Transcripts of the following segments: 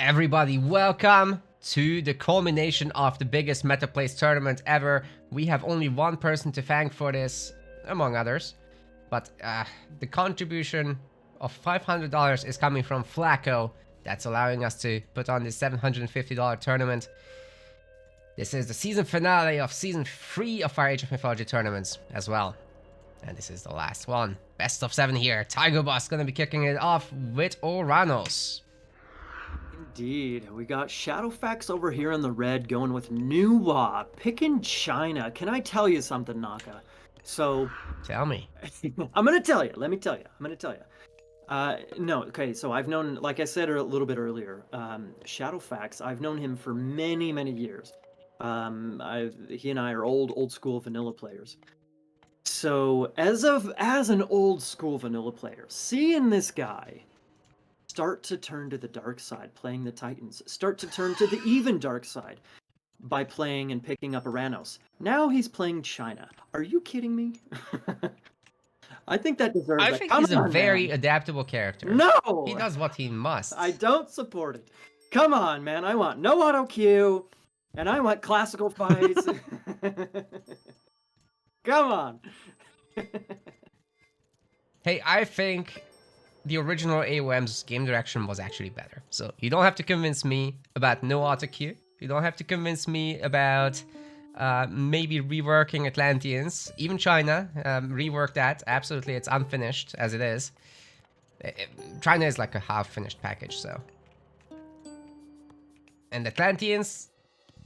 Everybody, welcome to the culmination of the biggest Meta Plays tournament ever. We have only one person to thank for this, among others. But the contribution of $500 is coming from Flacco. That's allowing us to put on this $750 tournament. This is the season finale of season 3 of our Age of Mythology tournaments as well. And this is the last one. Best of 7 here. Tigerboss gonna be kicking it off with Oranos. Indeed. We got ShadowFax over here in the red going with Nuwa, picking China. Can I tell you something, Naka? So... Tell me. I'm going to tell you. Let me tell you. I'm going to tell you. No, okay, so I've known, like I said a little bit earlier, ShadowFax, I've known him for many, many years. He and I are old school vanilla players. So, as an old school vanilla player, seeing this guy start to turn to the dark side, playing the Titans, start to turn to the even dark side by playing and picking up Oranos. Now he's playing China. Are you kidding me? I think that deserves I think he's a very adaptable character. No! He does what he must. I don't support it. Come on, man. I want no auto queue, and I want classical fights. Come on. Hey, I think the original AOM's game direction was actually better. So you don't have to convince me about no auto queue. You don't have to convince me about maybe reworking Atlanteans. Even China, rework that. Absolutely, it's unfinished as it is. China is like a half-finished package, so. And Atlanteans,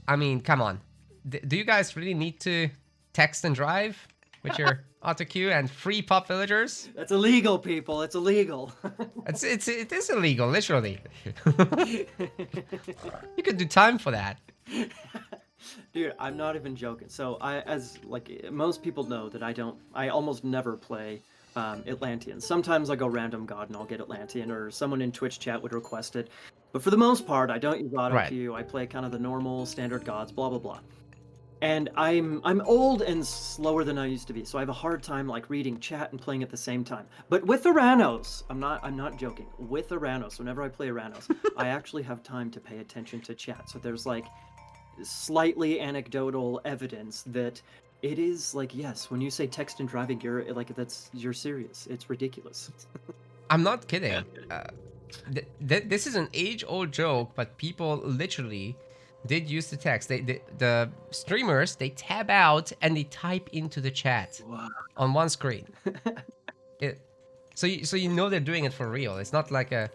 I mean, come on. Do you guys really need to text and drive with your auto queue and free pop villagers? That's illegal, people. It's illegal. It is illegal, literally. You could do time for that. Dude, I'm not even joking. So as most people know that I almost never play Atlanteans. Sometimes I go random god and I'll get Atlantean, or someone in Twitch chat would request it. But for the most part, I don't use auto queue. I play kind of the normal standard gods, blah blah blah. And I'm old and slower than I used to be, so I have a hard time like reading chat and playing at the same time. But with Oranos, I'm not joking. With Oranos, whenever I play Oranos, I actually have time to pay attention to chat. So there's like slightly anecdotal evidence that it is like, yes, when you say text and driving, you're serious. It's ridiculous. I'm not kidding. This is an age-old joke, but people literally did use the text. The streamers, they tab out and they type into the chat on one screen. So you know they're doing it for real. It's not like a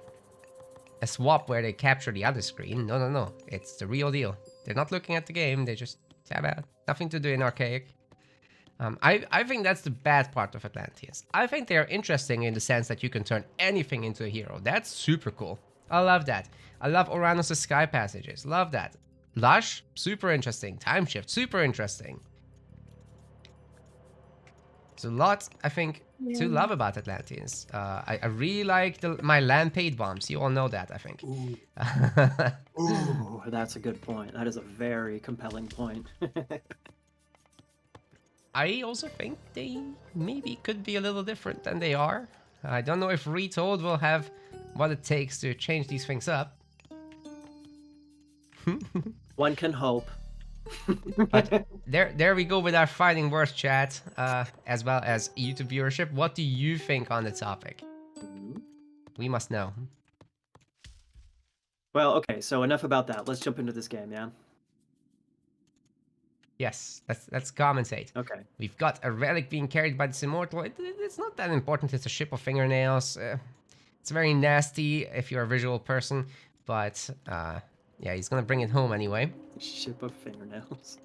swap where they capture the other screen. No. It's the real deal. They're not looking at the game. They just tab out. Nothing to do in Archaic. I think that's the bad part of Atlanteans. I think they're interesting in the sense that you can turn anything into a hero. That's super cool. I love that. I love Oranos' Sky Passages. Love that. Lush, super interesting. Time Shift, super interesting. There's a lot, I think, to love about Atlanteans. I really like my land paid bombs. You all know that, I think. Ooh. Ooh, that's a good point. That is a very compelling point. I also think they maybe could be a little different than they are. I don't know if Retold will have what it takes to change these things up. One can hope. But there we go with our Fighting Words chat, as well as YouTube viewership. What do you think on the topic? We must know. Well, okay, so enough about that. Let's jump into this game, yeah? Yes, let's commentate. Okay. We've got a relic being carried by this immortal. It's not that important. It's a ship of fingernails. It's very nasty if you're a visual person, but yeah, he's gonna bring it home anyway. Ship of fingernails.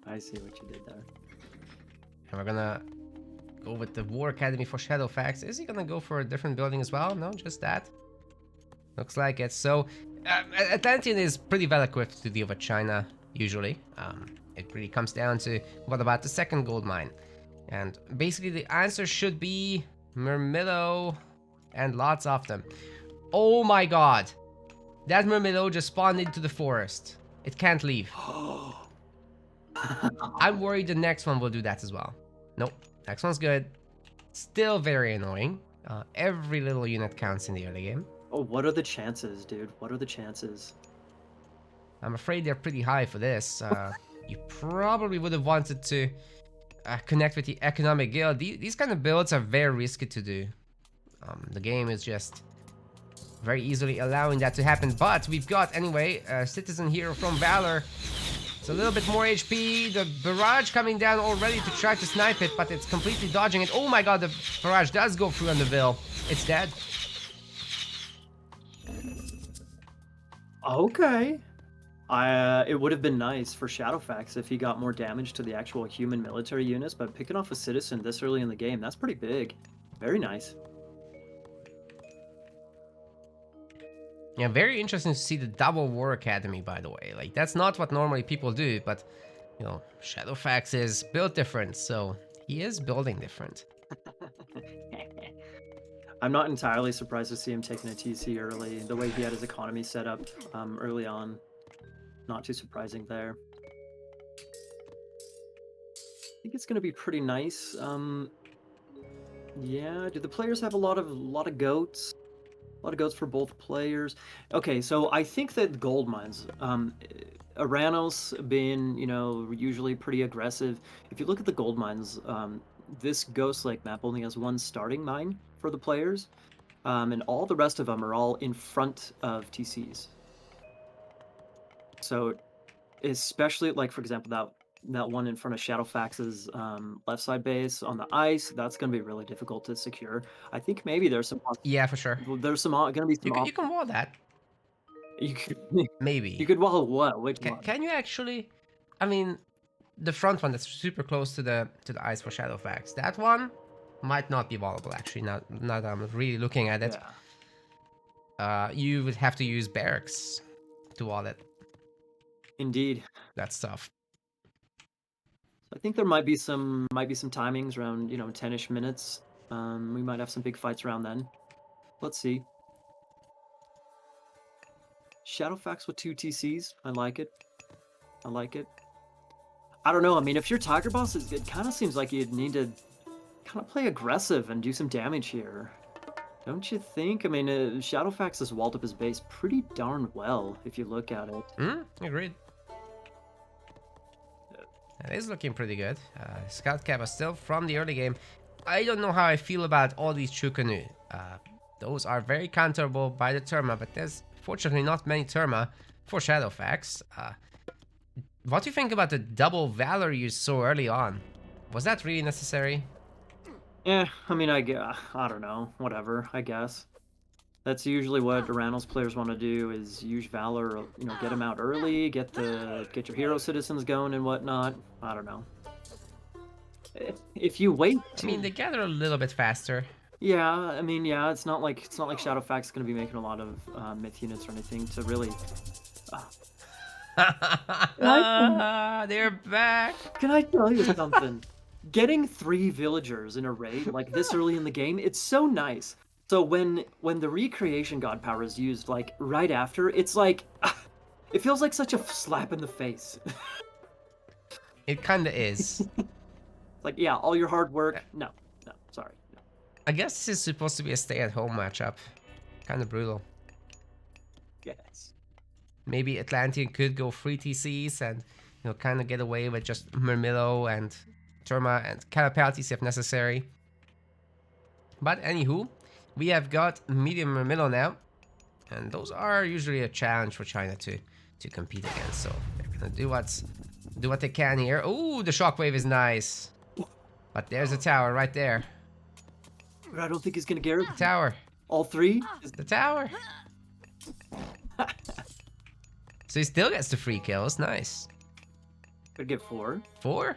I see what you did there. And we're gonna go with the War Academy for ShadowFax. Is he gonna go for a different building as well? No, just that. Looks like it. So, Atlantean is pretty well equipped to deal with China, usually. It really comes down to what about the second gold mine? And basically the answer should be Murmillo and lots of them. Oh my god! That Murmillo just spawned into the forest. It can't leave. I'm worried the next one will do that as well. Nope, next one's good. Still very annoying. Every little unit counts in the early game. Oh, what are the chances, dude? What are the chances? I'm afraid they're pretty high for this. You probably would have wanted to connect with the economic guild. These kind of builds are very risky to do. The game is just very easily allowing that to happen. But we've got, anyway, a citizen hero from Valor. It's a little bit more HP. The barrage coming down already to try to snipe it, but it's completely dodging it. Oh my god, the barrage does go through on the Vil. It's dead. Okay. It would have been nice for ShadowFax if he got more damage to the actual human military units, but picking off a citizen this early in the game, that's pretty big. Very nice. Yeah, very interesting to see the double war academy, by the way. Like, that's not what normally people do, but, you know, ShadowFax is built different, so he is building different. I'm not entirely surprised to see him taking a TC early. The way he had his economy set up early on, not too surprising there. I think it's going to be pretty nice. Yeah, do the players have a lot of goats? A lot of goats for both players. Okay, so I think that gold mines, Aranos being, you know, usually pretty aggressive. If you look at the gold mines, this Ghost Lake map only has one starting mine for the players, and all the rest of them are all in front of TCs. So, especially like for example that one in front of ShadowFax's left side base on the ice, that's going to be really difficult to secure. I think maybe there's some Yeah, for sure. there's some going to be some You can wall that. you could Maybe. you could wall what? Which one? Can you actually? I mean, the front one that's super close to the ice for ShadowFax. That one might not be wallable actually. Now that I'm really looking at it, Yeah. you would have to use barracks to wall it. Indeed. That's tough. I think there might be some timings around 10ish minutes. We might have some big fights around then. Let's see. ShadowFax with 2 TCs. I like it. I like it. I don't know. I mean, if you're Tigerboss, it kind of seems like you'd need to kind of play aggressive and do some damage here. Don't you think? I mean, ShadowFax has walled up his base pretty darn well, if you look at it. Agreed. It is looking pretty good. Scout Kappa still from the early game. I don't know how I feel about all these Chukanu. Those are very counterable by the Terma, but there's fortunately not many Terma for ShadowFax. What do you think about the double Valor use so early on? Was that really necessary? Yeah, I mean, I don't know. Whatever, I guess. That's usually what Aranos players want to do, is use Valor, get them out early, get your hero citizens going and whatnot. I don't know. If you wait I mean, they gather a little bit faster. Yeah, I mean, yeah, it's not like ShadowFax is going to be making a lot of myth units or anything to really... They're back! Can I tell you something? Getting 3 villagers in a raid like this early in the game, it's so nice. So when the recreation god power is used, like right after, it's like it feels like such a slap in the face. It kinda is. Like, yeah, all your hard work. No, sorry. No. I guess this is supposed to be a stay-at-home matchup. Kinda brutal. Yes. Maybe Atlantean could go 3 TCs and kind of get away with just Murmillo and Terma and Catapatis if necessary. But anywho, we have got medium Murmillo now, and those are usually a challenge for China to compete against. So they're gonna do what they can here. Ooh, the shockwave is nice, but there's a tower right there. But I don't think he's gonna get it. The tower. All 3. The tower. So he still gets the free kills. Nice. Could get 4. 4?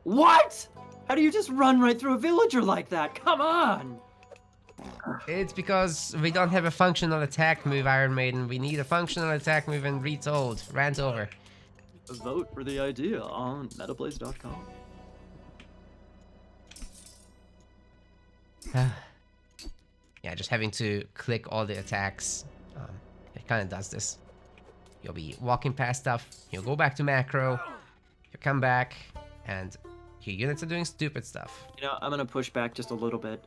What? How do you just run right through a villager like that? Come on! It's because we don't have a functional attack move, Iron Maiden. We need a functional attack move and retold. Rant over. Vote for the idea on metablaze.com. Yeah, just having to click all the attacks. It kind of does this. You'll be walking past stuff. You'll go back to macro. You come back, and Your units are doing stupid stuff. You know, I'm gonna push back just a little bit.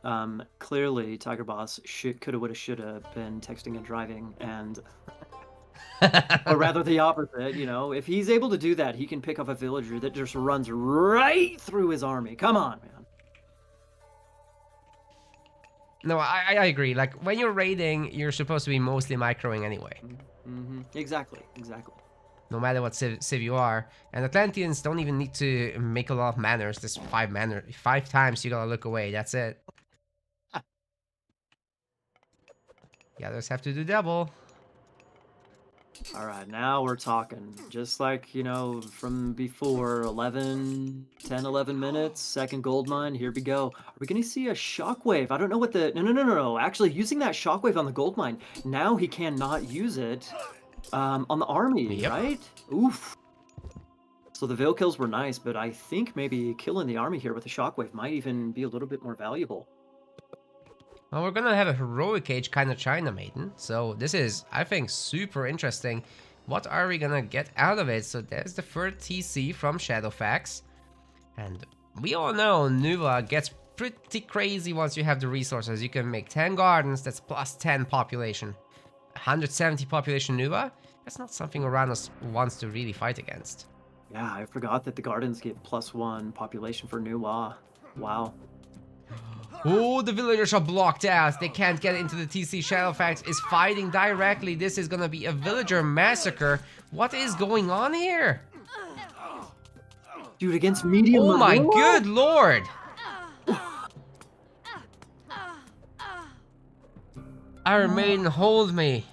Clearly, Tigerboss coulda, woulda, shoulda been texting and driving, and or rather the opposite. You know, if he's able to do that, he can pick up a villager that just runs right through his army. Come on, man. No, I agree. Like, when you're raiding, you're supposed to be mostly microing anyway. Exactly. No matter what civ you are. And Atlanteans don't even need to make a lot of manners. There's 5 times you gotta look away. That's it. The others have to do double. All right, now we're talking. Just like, you know, from before, 10, 11 minutes, second gold mine, here we go. Are we going to see a shockwave? I don't know what the... No. Actually, using that shockwave on the gold mine, now he cannot use it on the army, right? Oof. So the veil kills were nice, but I think maybe killing the army here with a shockwave might even be a little bit more valuable. Well, we're gonna have a heroic age kind of China maiden, so this is, I think, super interesting. What are we gonna get out of it? So there's the third TC from ShadowFax, and we all know Nuva gets pretty crazy once you have the resources. You can make 10 gardens, that's plus 10 population. 170 population Nuva, that's not something Uranus wants to really fight against. Yeah, I forgot that the gardens give +1 population for Nuva. Wow. Oh, the villagers are blocked out. They can't get into the TC. ShadowFax is fighting directly. This is gonna be a villager massacre. What is going on here? Dude, against medium. Oh my good lord. Iron Maiden, hold me.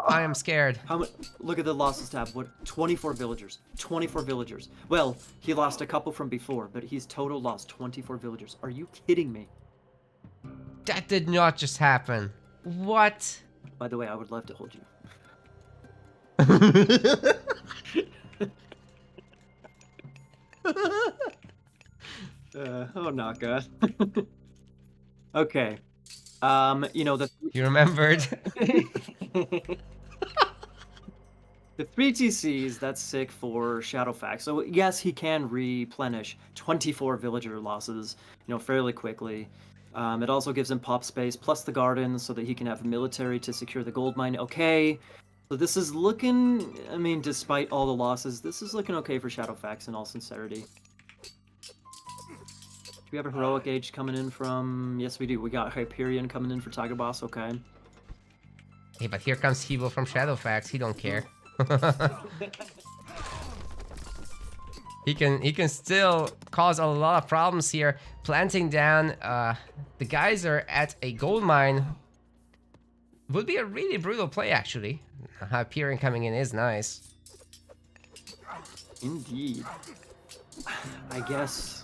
I am scared. How much? Look at the losses tab. What? 24 villagers. 24 villagers. Well, he lost a couple from before, but he's total lost 24 villagers. Are you kidding me? That did not just happen. What? By the way, I would love to hold you. Oh, Naka. Okay. You know, You remembered? The 3 TCs, that's sick for ShadowFax. So yes, he can replenish 24 villager losses, you know, fairly quickly. It also gives him pop space plus the gardens so that he can have military to secure the gold mine. Okay, so this is looking, I mean, despite all the losses, this is looking okay for ShadowFax in all sincerity. Do we have a heroic age coming in from... Yes, we do. We got Hyperion coming in for Tigerboss, okay. Hey, but here comes Hebo from ShadowFax. He don't care. He can still cause a lot of problems here. Planting down, the guys are at a gold mine. Would be a really brutal play, actually. Hyperion coming in is nice. Indeed. I guess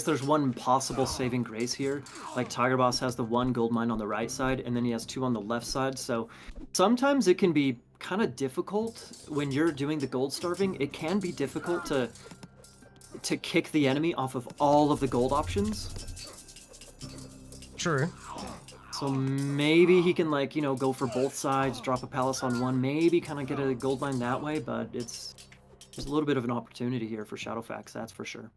there's one possible saving grace here. Like, Tigerboss has the 1 gold mine on the right side, and then he has 2 on the left side, so sometimes it can be kind of difficult when you're doing the gold starving. It can be difficult to kick the enemy off of all of the gold options. True. So maybe he can, like, you know, go for both sides, drop a palace on one, maybe kind of get a gold mine that way, but there's a little bit of an opportunity here for ShadowFax, that's for sure.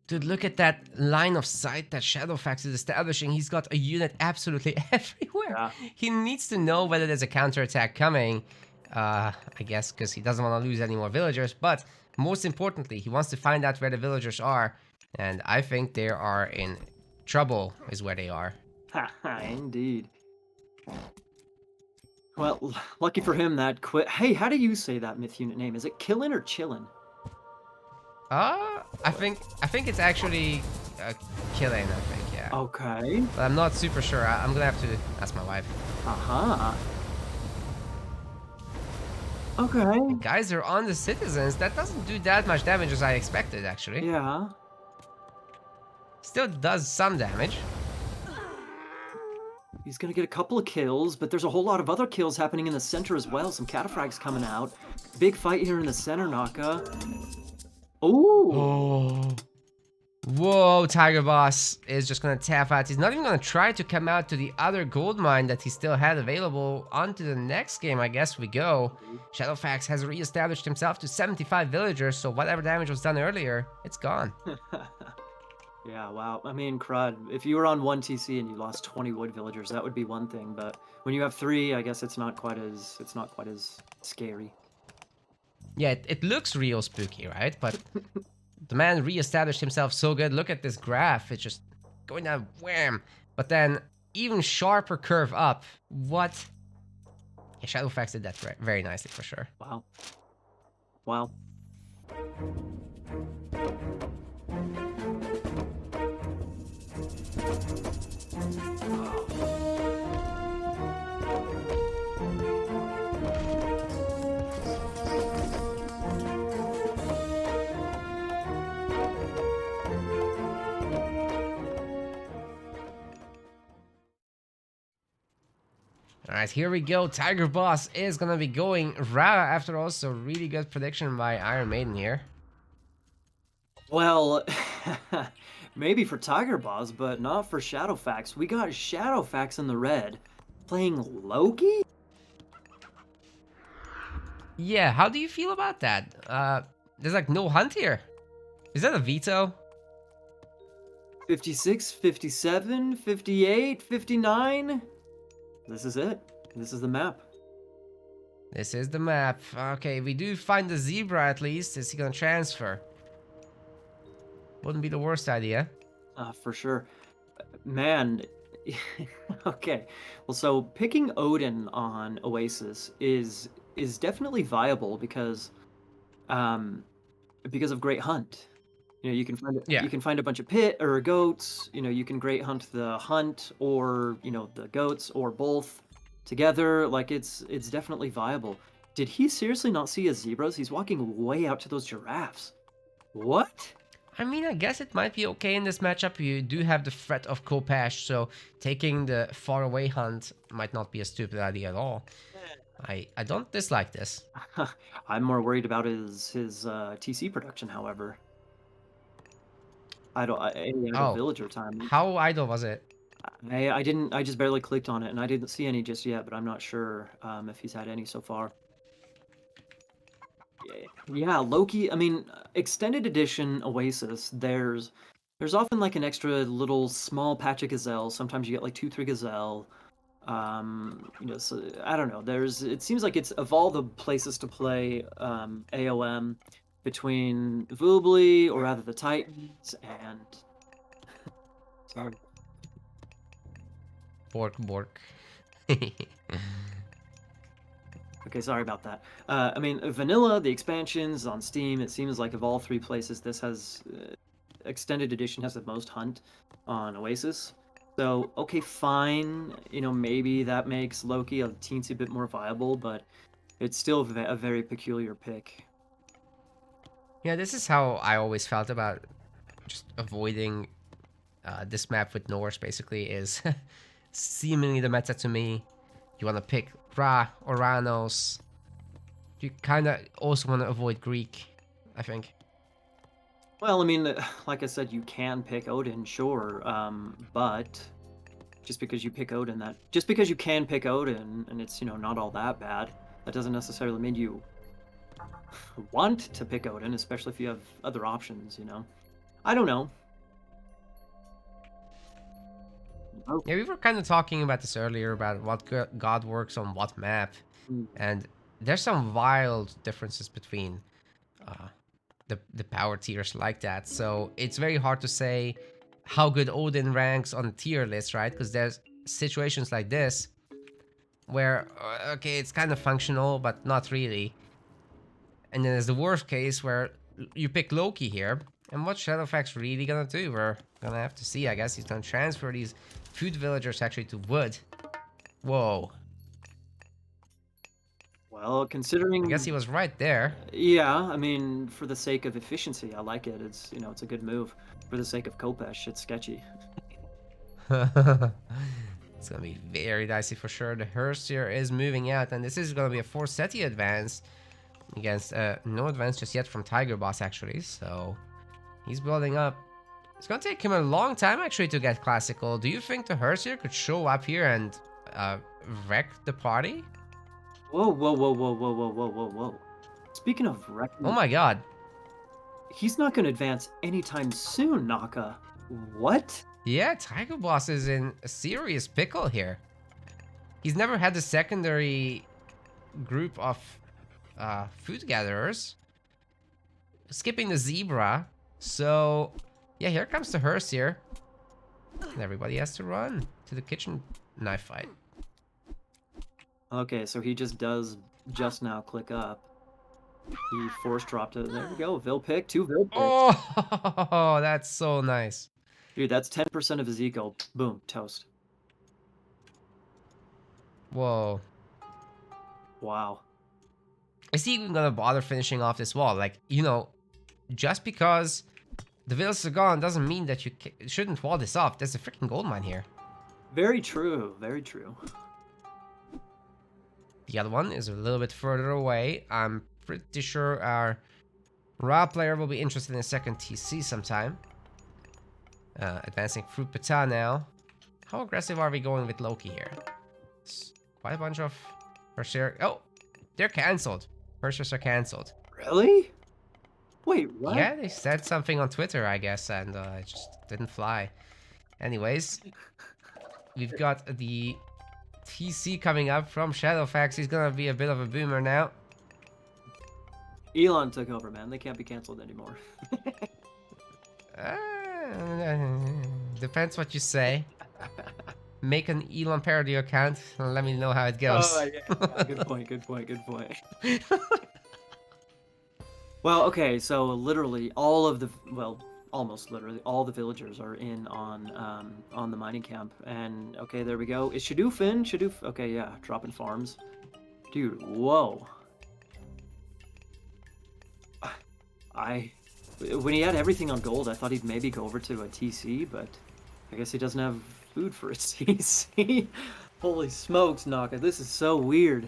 Dude, look at that line of sight that ShadowFax is establishing. He's got a unit absolutely everywhere. Yeah. He needs to know whether there's a counterattack coming, I guess, because he doesn't want to lose any more villagers. But most importantly, he wants to find out where the villagers are. And I think they are in trouble, is where they are. Indeed. Well, lucky for him that quit. Hey, how do you say that myth unit name? Is it Killin or Chillin? I think it's actually Killing, I think, yeah. Okay. But I'm not super sure. I'm gonna have to ask my wife. Uh-huh. Okay. Guys are on the citizens. That doesn't do that much damage as I expected, actually. Yeah. Still does some damage. He's gonna get a couple of kills, but there's a whole lot of other kills happening in the center as well. Some cataphracts coming out. Big fight here in the center, Naka. Ooh. Oh. Whoa, Tigerboss is just gonna tap out. He's not even gonna try to come out to the other gold mine that he still had available. On to the next game, I guess we go. ShadowFax has reestablished himself to 75 villagers, so whatever damage was done earlier, it's gone. Yeah, wow. I mean, crud. If you were on 1 TC and you lost 20 wood villagers, that would be one thing. But when you have 3, I guess it's not quite as scary. Yeah, it looks real spooky, right? But the man reestablished himself so good. Look at this graph. It's just going down, wham. But then even sharper curve up. What? Yeah, ShadowFax did that very nicely for sure. Wow. Wow. Alright, here we go. Tigerboss is gonna be going Ra after all, so really good prediction by Iron Maiden here. Well, maybe for Tigerboss, but not for ShadowFax. We got ShadowFax in the red, playing Loki? Yeah, how do you feel about that? There's like no hunt here. Is that a veto? 56, 57, 58, 59? This is it. This is the map. This is the map. Okay, we do find the zebra at least. Is he gonna transfer? Wouldn't be the worst idea. For sure. Man, okay. Well, so picking Odin on Oasis is definitely viable because of Great Hunt. You know, you can find Yeah. you can find a bunch of pit or goats. You know, you can Great Hunt the hunt or the goats or both together. Like it's definitely viable. Did he seriously not see his zebras? He's walking way out to those giraffes. What? I mean, I guess it might be okay in this matchup. You do have the threat of Kopesh, so taking the far away hunt might not be a stupid idea at all. I don't dislike this. I'm more worried about his TC production, however. Any idle villager time. How idle was it? I didn't. I just barely clicked on it, and I didn't see any just yet. But I'm not sure if he's had any so far. Yeah, Loki. I mean, extended edition Oasis. There's often like an extra little small patch of gazelle. Sometimes you get like 2, 3 gazelle. So I don't know. It seems like it's of all the places to play AOM between Voobly or rather the Titans and sorry. Bork. Okay, sorry about that. I mean, Vanilla, the expansions on Steam, it seems like of all 3 places, this has extended edition has the most hunt on Oasis. So, okay, fine. Maybe that makes Loki a teensy bit more viable, but it's still a very peculiar pick. Yeah, this is how I always felt about just avoiding this map with Norse, basically, is seemingly the meta to me. You want to pick Ra or Ranos. You kind of also want to avoid Greek, I think. Well, I mean, like I said, you can pick Odin, sure, but just because you pick Odin, just because you can pick Odin and it's not all that bad, that doesn't necessarily mean you want to pick Odin, especially if you have other options. I don't know. Yeah, we were kind of talking about this earlier about what god works on what map, and there's some wild differences between the power tiers like that. So it's very hard to say how good Odin ranks on the tier list, right? Because there's situations like this where okay, it's kind of functional but not really, and then there's the worst case where you pick Loki here. And what ShadowFax really gonna do? We're gonna have to see. I guess he's gonna transfer these food villagers actually to wood. Whoa. Well, considering... I guess he was right there. Yeah, I mean, for the sake of efficiency, I like it. It's, it's a good move. For the sake of Kopesh, it's sketchy. It's gonna be very dicey for sure. The Hearst here is moving out, and this is gonna be a 4-SETI advance against no advance just yet from Tigerboss actually. So he's building up It's gonna take him a long time actually to get classical. Do you think the Herseer could show up here and wreck the party? Whoa, whoa, whoa, whoa, whoa, whoa, whoa, whoa, whoa. Speaking of wrecking... Oh my god. He's not going to advance anytime soon, Naka. What? Yeah, Tigerboss is in a serious pickle here. He's never had the secondary group of food gatherers. Skipping the zebra. So, yeah, here comes the Herseer. And everybody has to run to the kitchen knife fight. Okay, so he just now click up. He force dropped it. There we go. Vil pick. 2 Vil picks. Oh, that's so nice. Dude, that's 10% of his eco. Boom. Toast. Whoa. Wow. Is he even gonna bother finishing off this wall? Like, you know, just because the Vils are gone doesn't mean that you shouldn't wall this off. There's a freaking gold mine here. Very true. Very true. The other one is a little bit further away. I'm pretty sure our raw player will be interested in a second TC sometime. Advancing through Pata now. How aggressive are we going with Loki here? It's quite a bunch of Herseer. Oh, they're cancelled. Herseers are cancelled. Really? Wait, what? Yeah, they said something on Twitter, I guess, and it just didn't fly. Anyways, we've got the TC coming up from ShadowFax. He's gonna be a bit of a boomer now. Elon took over, man. They can't be cancelled anymore. Depends what you say. Make an Elon parody account and let me know how it goes. Oh, yeah. Good point, good point, good point. Well, okay, so literally all of the, well, almost literally all the villagers are in on the mining camp. And, okay, there we go. Is Shadoof in? Shadoof, okay, yeah, dropping farms. Dude, whoa. When he had everything on gold, I thought he'd maybe go over to a TC, but I guess he doesn't have food for a TC. Holy smokes, Naka, this is so weird.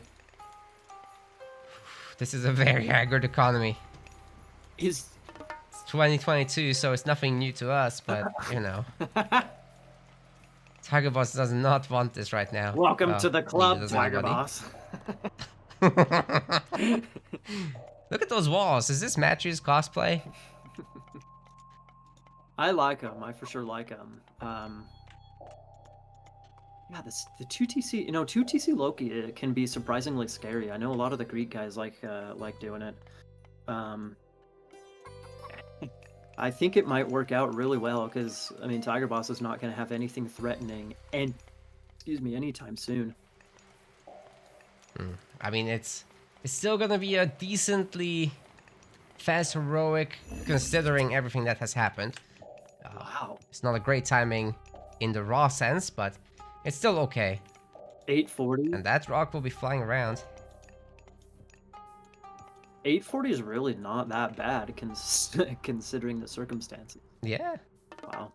This is a very haggard economy. It's 2022, so it's nothing new to us, but, you know. Tigerboss does not want this right now. Welcome to the club, Tigerboss. Look at those walls. Is this Matthew's cosplay? I like him. I for sure like him. Yeah, the 2TC, 2TC Loki, it can be surprisingly scary. I know a lot of the Greek guys like doing it. I think it might work out really well because, I mean, Tigerboss is not going to have anything threatening and, anytime soon. I mean, it's still going to be a decently fast heroic considering everything that has happened. Wow. It's not a great timing in the raw sense, but it's still okay. 840? And that rock will be flying around. 840 is really not that bad considering the circumstances. Yeah. Wow.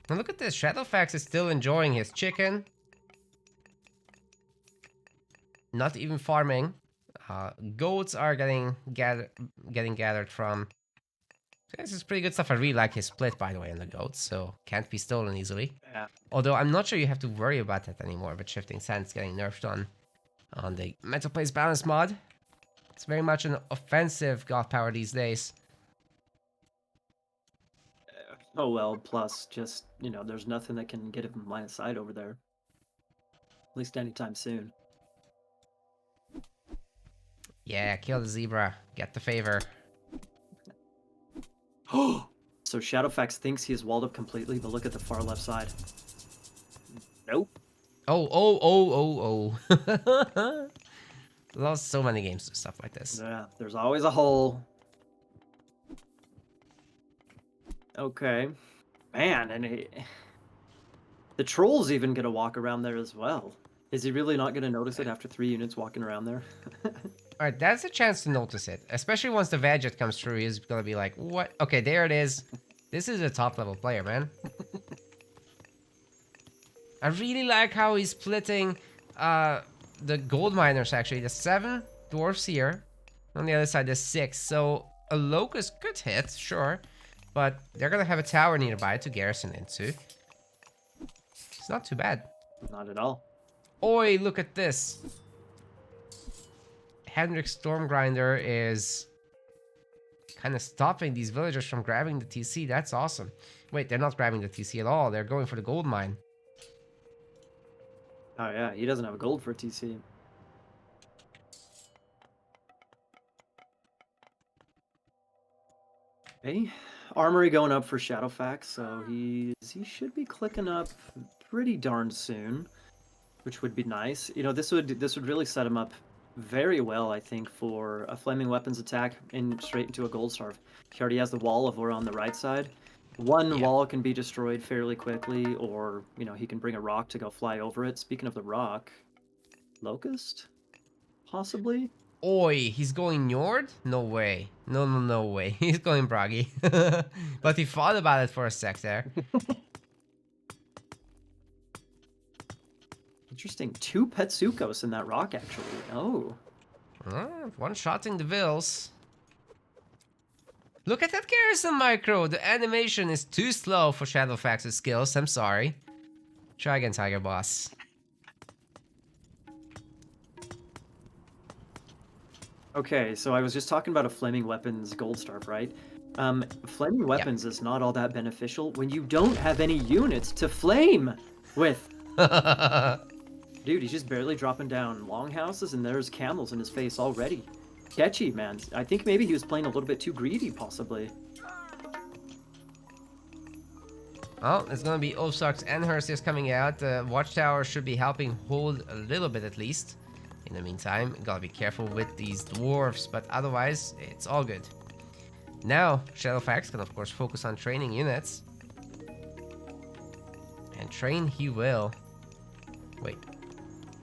And look at this. ShadowFax is still enjoying his chicken. Not even farming. Goats are getting gathered from. This is pretty good stuff. I really like his split, by the way, on the goats, so can't be stolen easily. Yeah. Although I'm not sure you have to worry about that anymore, but Shifting Sands getting nerfed on the Metal Place Balance mod. It's very much an offensive god power these days. Oh well, plus just, there's nothing that can get him line of sight over there. At least anytime soon. Yeah, kill the zebra. Get the favor. So ShadowFax thinks he is walled up completely, but look at the far left side. Nope. Oh. Lost so many games to stuff like this. Yeah, there's always a hole. Okay. Man, and the troll's even gonna walk around there as well. Is he really not gonna notice it after 3 units walking around there? Alright, that's a chance to notice it. Especially once the Vegette comes through, he's gonna be like, what? Okay, there it is. This is a top level player, man. I really like how he's splitting the gold miners, actually. The 7 dwarfs here. On the other side, there's 6. So, A locust could hit, sure. But they're gonna have a tower nearby to garrison into. It's not too bad. Not at all. Oi, look at this. Hendrik Stormgrinder is kind of stopping these villagers from grabbing the TC. That's awesome. Wait, they're not grabbing the TC at all. They're going for the gold mine. Oh yeah, he doesn't have a gold for TC. Okay, armory going up for ShadowFax, so he should be clicking up pretty darn soon, which would be nice. You know, this would really set him up very well, I think, for a flaming weapons attack in straight into a gold starve. He already has the wall over on the right side. One wall can be destroyed fairly quickly, or you know, he can bring a rock to go fly over it. Speaking of the rock, locust, possibly. Oi, he's going Njord? No way. No way. He's going Bragi. But he thought about it for a sec there. Interesting. 2 Petsukos in that rock, actually. Oh. One-shotting the Vills. Look at that garrison micro. The animation is too slow for ShadowFax's skills. I'm sorry. Try again, Tigerboss. Okay, so I was just talking about a flaming weapons gold starve, right? Flaming weapons is not all that beneficial when you don't have any units to flame with. Dude, he's just barely dropping down longhouses, and there's camels in his face already. Sketchy, man. I think maybe he was playing a little bit too greedy, possibly. Well, it's gonna be Osarks and Hersius coming out. The watchtower should be helping hold a little bit at least. In the meantime, gotta be careful with these dwarves, but otherwise, it's all good. Now, ShadowFax can of course focus on training units. And train he will. Wait,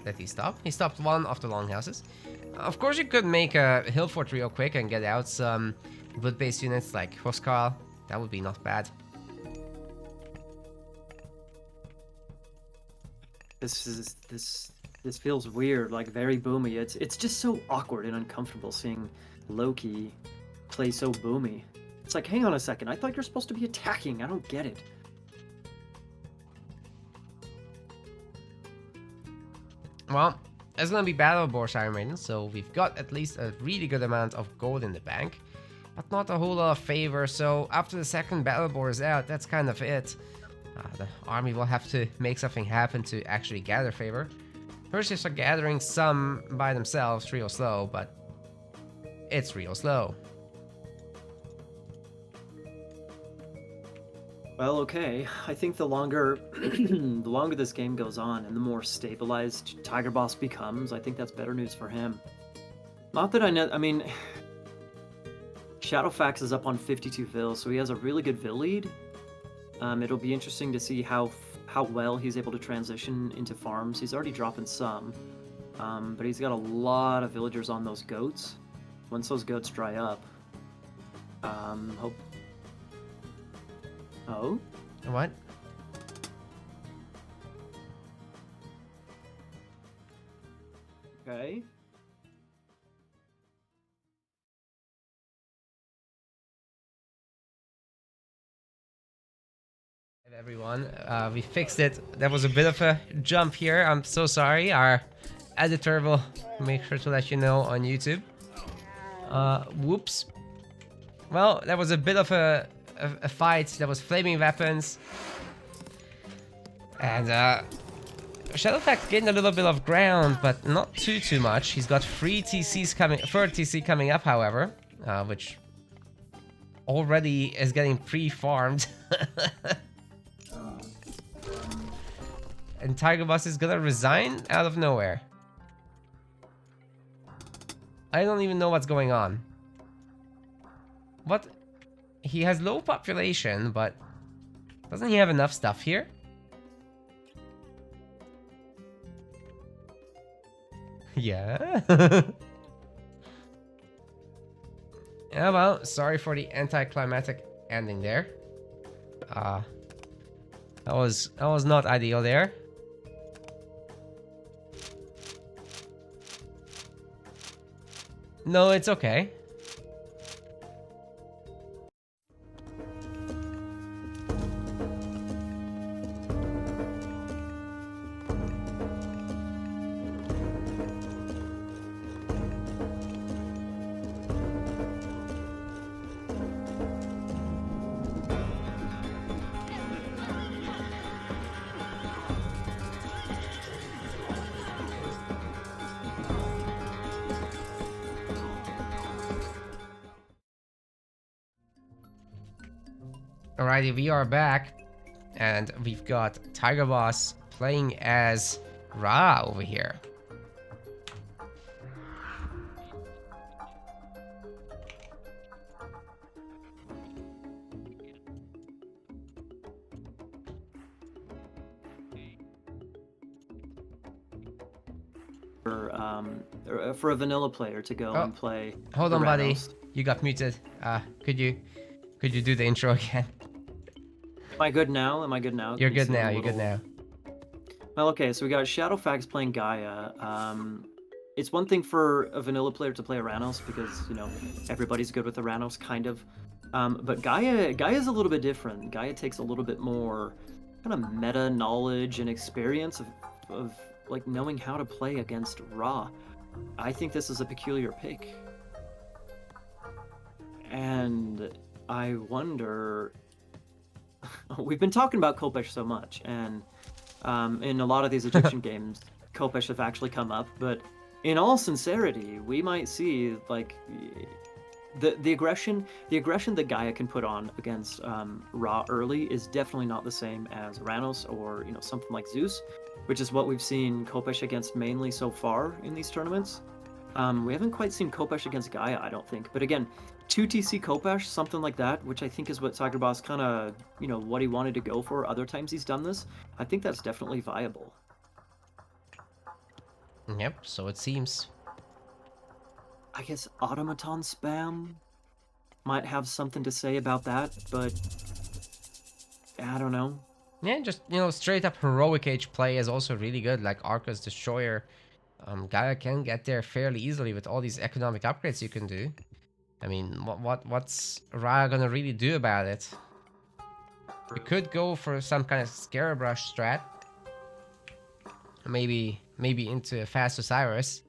did he stop? He stopped one of the longhouses. Of course you could make a hill fort real quick and get out some wood-based units like Hrothgar. That would be not bad. This feels weird, like very boomy. It's just so awkward and uncomfortable seeing Loki play so boomy. It's like, hang on a second, I thought you're supposed to be attacking. I don't get it. Well, it's gonna be Battle of Boar's Iron Maiden, so we've got at least a really good amount of gold in the bank, but not a whole lot of favor. So after the second Battle Boar is out, that's kind of it. The army will have to make something happen to actually gather favor. Perseus are gathering some by themselves, real slow, but it's real slow. Well, okay. I think the longer the longer this game goes on and the more stabilized Tigerboss becomes, I think that's better news for him. Not that I know, I mean, ShadowFax is up on 52 Vil, so he has a really good Vil lead. It'll be interesting to see how well he's able to transition into farms. He's already dropping some, but he's got a lot of villagers on those goats. Once those goats dry up, hope. Oh? What? Okay. Everyone, we fixed it. That was a bit of a jump here. I'm so sorry. Our editor will make sure to let you know on YouTube. Whoops. Well, that was a bit of a fight. There was flaming weapons. And ShadowFax gained a little bit of ground, but not too much. He's got third TC coming up, however, which already is getting pre-farmed. And Tigerboss is gonna resign out of nowhere. I don't even know what's going on. What? He has low population, but doesn't he have enough stuff here? Yeah. Yeah, well, sorry for the anticlimactic ending there. That was not ideal there. No, it's okay. Alrighty, we are back, and we've got Tigerboss playing as Ra over here. For a vanilla player to go and play. Hold on, buddy. Ranos. You got muted. Could you do the intro again? Am I good now? Am I good now? You're good now. You're good now. Well, okay, so we got ShadowFax playing Gaia. It's one thing for a vanilla player to play a Ranos because, you know, everybody's good with the Ranos, kind of. But Gaia's a little bit different. Gaia takes a little bit more kind of meta knowledge and experience of like knowing how to play against Ra. I think this is a peculiar pick. And I wonder... We've been talking about Khopesh so much, and in a lot of these Egyptian games, Khopesh have actually come up, but in all sincerity, we might see, like, the aggression that Gaia can put on against Ra early is definitely not the same as Ranos or, you know, something like Zeus, which is what we've seen Khopesh against mainly so far in these tournaments. We haven't quite seen Khopesh against Gaia, I don't think. But again, 2TC Khopesh, something like that, which I think is what Tigerboss kind of, you know, what he wanted to go for other times he's done this. I think that's definitely viable. Yep, so it seems. I guess automaton spam might have something to say about that, but I don't know. Yeah, just, you know, straight up heroic age play is also really good, like Arca's Destroyer. Gaia can get there fairly easily with all these economic upgrades you can do. I mean, what's Ra gonna really do about it? You could go for some kind of Scarebrush strat. Maybe into a fast Osiris.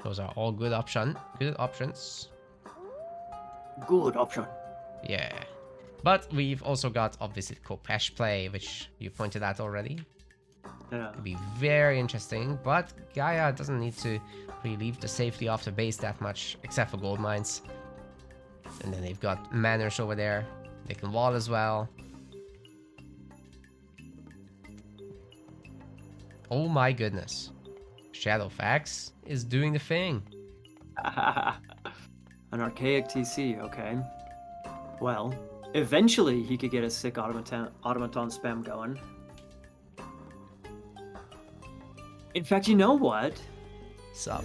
Those are all good options. Good options. Yeah. But we've also got, obviously, Khopesh play, which you pointed out already. Yeah. Could be very interesting, but Gaia doesn't need to really leave the safety off the base that much, except for gold mines. And then they've got Manners over there. They can wall as well. Oh my goodness. ShadowFax is doing the thing. An archaic TC, okay. Well, eventually he could get a sick automaton spam going. In fact, you know what? Sup?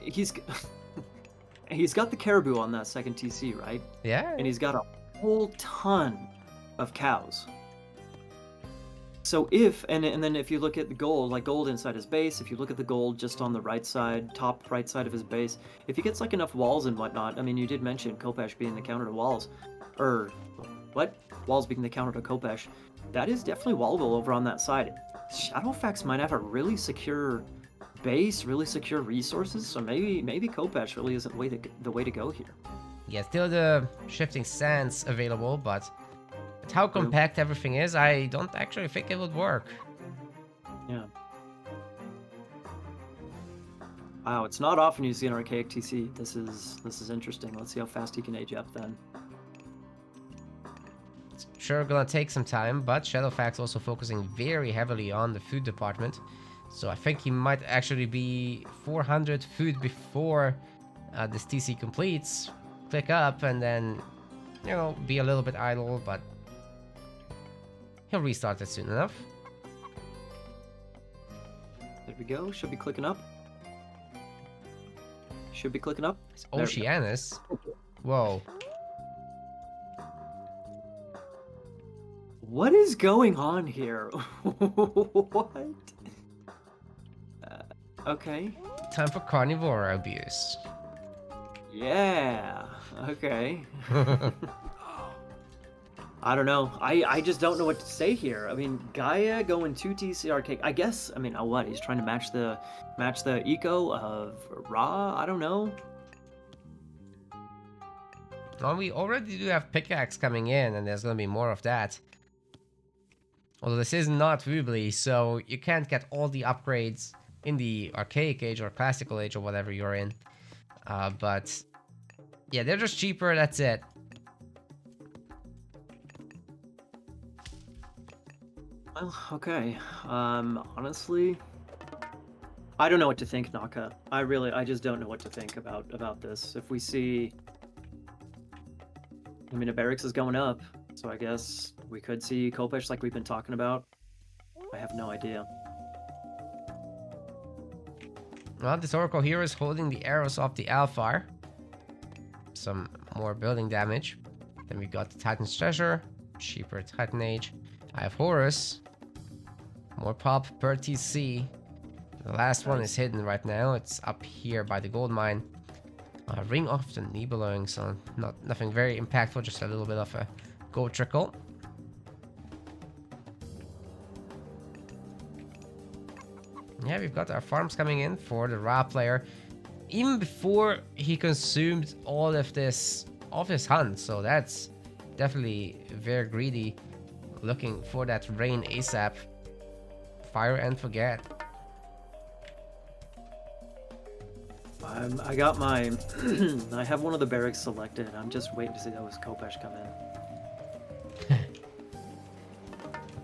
He's got the caribou on that second TC, right? Yeah. And he's got a whole ton of cows. So if, and then if you look at the gold, like gold inside his base, if you look at the gold just on the right side, top right side of his base, if he gets like enough walls and whatnot, I mean, you did mention Khopesh being the counter to walls, or what? Walls being the counter to Khopesh. That is definitely wallable over on that side. ShadowFax might have a really secure base, really secure resources, so maybe Khopesh really isn't the way to go here. Yeah, still the shifting sands available, but with how compact everything is, I don't actually think it would work. Yeah. Wow, it's not often you see an archaic TC. This is interesting. Let's see how fast he can age up then. It's sure gonna take some time, but ShadowFax also focusing very heavily on the food department. So I think he might actually be 400 food before this TC completes. Click up and then, you know, be a little bit idle, but he'll restart it soon enough. There we go. Should be clicking up. Should be clicking up. It's Oceanus. Whoa. What is going on here? What? Okay. Time for carnivore abuse. Yeah. Okay. I don't know. I just don't know what to say here. I mean, Gaia going 2TC arcade. I guess. I mean, what? He's trying to match the eco of Ra. I don't know. Well, we already do have pickaxe coming in, and there's gonna be more of that. Although this is not Woobly, so you can't get all the upgrades in the archaic age or classical age or whatever you're in. But yeah, they're just cheaper. That's it. Well, okay. Honestly, I don't know what to think, Naka. I just don't know what to think about this. If we see, I mean, a barracks is going up, so I guess we could see Kopesh like we've been talking about. I have no idea. Well, this Oracle here is holding the arrows off the Alfar. Some more building damage. Then we got the Titan's Treasure, cheaper Titan Age. I have Horus. More pop per TC. The last one is hidden right now. It's up here by the gold mine. Ring of the Nibelung, so nothing very impactful, just a little bit of a gold trickle. Yeah, we've got our farms coming in for the Ra player, even before he consumed all of this off his hunt, so that's definitely very greedy, looking for that rain ASAP. Fire and forget. I got my, I have one of the barracks selected. I'm just waiting to see those Kopesh come in.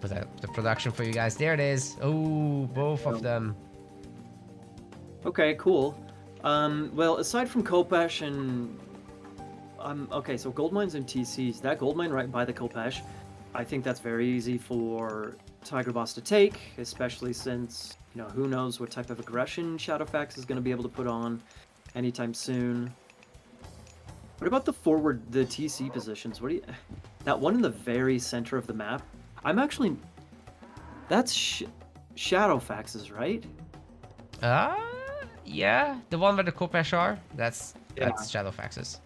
Put that the production for you guys. There it is. Oh, both of them. Okay, cool. Well, aside from Kopesh and okay, so gold mines and TCs. That gold mine right by the Kopesh, I think that's very easy for Tigerboss to take, especially since, you know, who knows what type of aggression ShadowFax is going to be able to put on anytime soon. What about the TC positions? What do you... That one in the very center of the map, I'm actually... That's ShadowFax's, right? Yeah, the one where the Kopesh are, that's ShadowFax's.